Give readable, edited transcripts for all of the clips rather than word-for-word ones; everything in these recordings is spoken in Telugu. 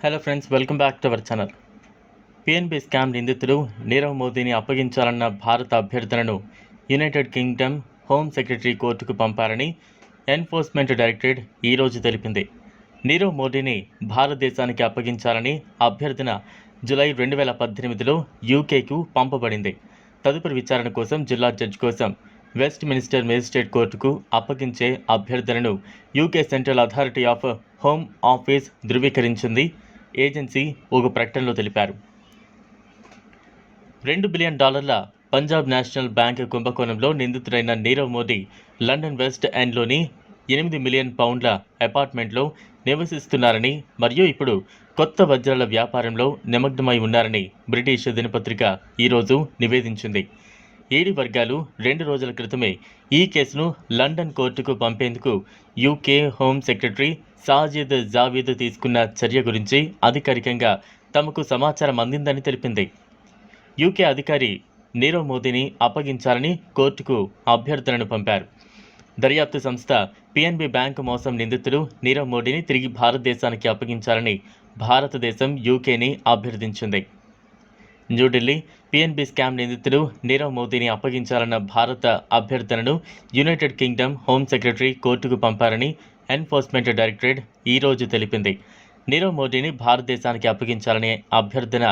Hello friends, welcome back to our channel. PNB scam నిందితుడు నీరవ్ మోదీని అప్పగించాలన్న భారత అభ్యర్థనను యునైటెడ్ కింగ్డమ్ హోమ్ సెక్రటరీ కోర్టుకు పంపారని ఎన్ఫోర్స్మెంట్ డైరెక్టరేట్ ఈరోజు తెలిపింది. నీరవ్ మోదీని భారతదేశానికి అప్పగించాలని అభ్యర్థన జూలై 2018లో యూకేకు పంపబడింది. తదుపరి విచారణ కోసం జిల్లా జడ్జి కోసం వెస్ట్ మినిస్టర్ మేజిస్ట్రేట్ కోర్టుకు అప్పగించే అభ్యర్థనను UK Central Authority of Home Office ధృవీకరించింది. ఏజెన్సీ ఒక ప్రకటనలో తెలిపారు. $2 బిలియన్ పంజాబ్ నేషనల్ బ్యాంక్ కుంభకోణంలో నిందితుడైన నీరవ్ మోదీ లండన్ వెస్ట్ ఎండ్లోని £8 మిలియన్ అపార్ట్మెంట్లో నివసిస్తున్నారని మరియు ఇప్పుడు కొత్త వజ్రాల వ్యాపారంలో నిమగ్నమై ఉన్నారని బ్రిటిష్ దినపత్రిక ఈరోజు నివేదించింది. ఈడీ వర్గాలు 2 రోజుల క్రితమే ఈ కేసును లండన్ కోర్టుకు పంపేందుకు UK Home Secretary Sajid Javid తీసుకున్న చర్య గురించి అధికారికంగా తమకు సమాచారం అందిందని తెలిపింది. యూకే అధికారి నీరవ్ మోదీని అప్పగించాలని కోర్టుకు అభ్యర్థనను పంపారు. దర్యాప్తు సంస్థ పిఎన్బి బ్యాంకు మోసం నిందితుడు నీరవ్ మోదీని తిరిగి భారతదేశానికి అప్పగించాలని భారతదేశం యూకేని అభ్యర్థించింది. న్యూఢిల్లీ పిఎన్బి స్కామ్ నిందితుడు నీరవ్ మోదీని అప్పగించాలన్న భారత అభ్యర్థనను యునైటెడ్ కింగ్డమ్ హోమ్ సెక్రటరీ కోర్టుకు పంపారని ఎన్ఫోర్స్మెంట్ డైరెక్టరేట్ ఈరోజు తెలిపింది. నీరవ్ మోదీని భారతదేశానికి అప్పగించాలనే అభ్యర్థన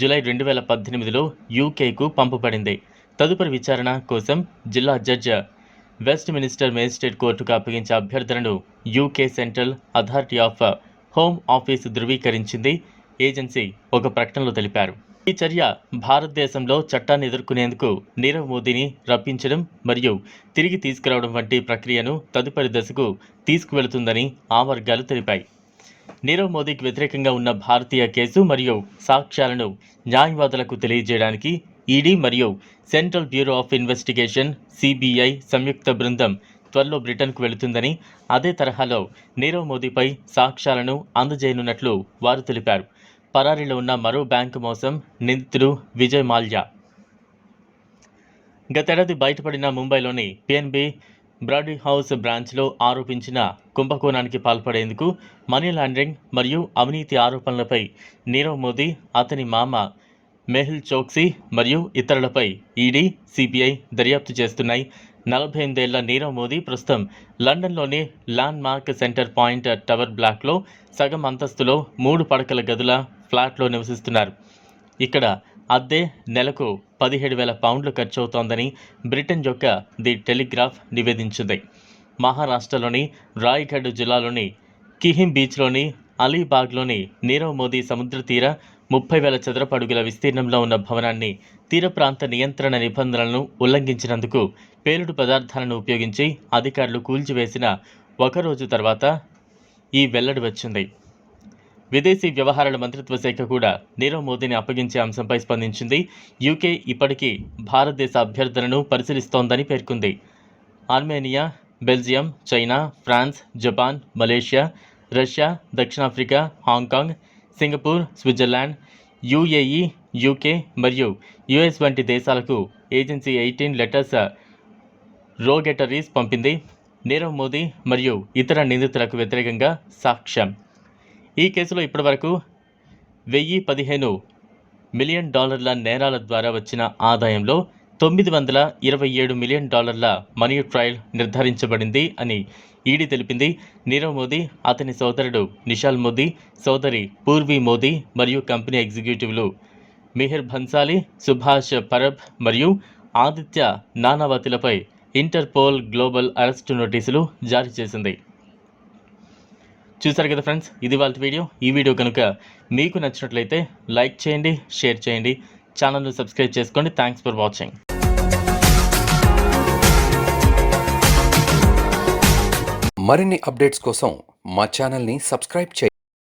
జూలై 2018లో యూకేకు పంపబడింది. తదుపరి విచారణ కోసం జిల్లా జడ్జి వెస్ట్ మినిస్టర్ మేజిస్ట్రేట్ కోర్టుకు అప్పగించే అభ్యర్థనను UK Central Authority of Home Office ధృవీకరించింది. ఏజెన్సీ ఒక ప్రకటనలో తెలిపారు. ఈ చర్య భారతదేశంలో చట్టాన్ని ఎదుర్కొనేందుకు నీరవ్ మోదీని రప్పించడం మరియు తిరిగి తీసుకురావడం వంటి ప్రక్రియను తదుపరి దశకు తీసుకువెళుతుందని ఆ వర్గాలు తెలిపాయి. నీరవ్ మోదీకి వ్యతిరేకంగా ఉన్న భారతీయ కేసు మరియు సాక్ష్యాలను న్యాయవాదులకు తెలియజేయడానికి ఈడీ మరియు Central Bureau of Investigation CBI సంయుక్త బృందం త్వరలో బ్రిటన్కు వెళుతుందని, అదే తరహాలో నీరవ్ మోదీపై సాక్ష్యాలను అందజేయనున్నట్లు వారు తెలిపారు. పరారీలో ఉన్న మరో బ్యాంకు మోసం నిందితుడు విజయ్ మాల్యా గతేడాది బయటపడిన ముంబైలోని పిఎన్బి బ్రాడీ హౌస్ బ్రాంచ్లో ఆరోపించిన కుంభకోణానికి పాల్పడేందుకు మనీ లాండరింగ్ మరియు అవినీతి ఆరోపణలపై నీరవ్ మోదీ, అతని మామ మెహుల్ చోక్సీ మరియు ఇతరులపై ఈడీ, సిబిఐ దర్యాప్తు చేస్తున్నాయి. 48 ఏళ్ల నీరవ్ మోదీ ప్రస్తుతం లండన్లోని land mark centre point tower బ్లాక్లో సగం అంతస్తులో 3 పడకల గదుల ఫ్లాట్లో నివసిస్తున్నారు. ఇక్కడ అద్దె నెలకు £17,000 ఖర్చవుతోందని బ్రిటన్ యొక్క ది టెలిగ్రాఫ్ నివేదించింది. మహారాష్ట్రలోని రాయ్గఢ్ జిల్లాలోని కిహిం బీచ్లోని అలీబాగ్లోని నీరవ్ మోదీ సముద్ర తీర 30,000 చదరపు అడుగుల విస్తీర్ణంలో ఉన్న భవనాన్ని తీర ప్రాంత నియంత్రణ నిబంధనలను ఉల్లంఘించినందుకు పేలుడు పదార్థాలను ఉపయోగించి అధికారులు కూల్చివేసిన ఒకరోజు తర్వాత ఈ వెల్లడి వచ్చింది. విదేశీ వ్యవహారాల మంత్రిత్వ శాఖ కూడా నీరవ్ మోదీని అప్పగించే అంశంపై స్పందించింది. యూకే ఇప్పటికీ భారతదేశ అభ్యర్థనను పరిశీలిస్తోందని పేర్కొంది. Armenia, Belgium, China, France, Japan, Malaysia, Russia, దక్షిణాఫ్రికా, Hong Kong, Singapore, Switzerland, UAE, UK మరియు యుఎస్ వంటి దేశాలకు ఏజెన్సీ 18 లెటర్స్ రోగేటరీస్ పంపింది. నీరవ్ మోదీ మరియు ఇతర నిందితులకు వ్యతిరేకంగా సాక్ష్యం. ఈ కేసులో ఇప్పటివరకు $1,015 మిలియన్ నేరాల ద్వారా వచ్చిన ఆదాయంలో $927 మిలియన్ మనీ ట్రయల్ నిర్ధారించబడింది అని ఈడీ తెలిపింది. నీరవ్ మోదీ, అతని సోదరుడు నిషాల్ మోదీ, సోదరి పూర్వీ మోదీ మరియు కంపెనీ ఎగ్జిక్యూటివ్లు మిహిర్ భన్సాలి, సుభాష్ పరబ్ మరియు ఆదిత్య నానావతిలపై ఇంటర్పోల్ గ్లోబల్ అరెస్ట్ నోటీసులు జారీ చేసింది. చూసారు కదా ఫ్రెండ్స్, ఇది వాళ్ళ వీడియో. ఈ వీడియో కనుక మీకు నచ్చినట్లయితే లైక్ చేయండి, షేర్ చేయండి, ఛానల్ను సబ్స్క్రైబ్ చేసుకోండి. Thanks for watching. మరిన్ని అప్డేట్స్ కోసం మా ఛానల్ని సబ్స్క్రైబ్ చేయండి.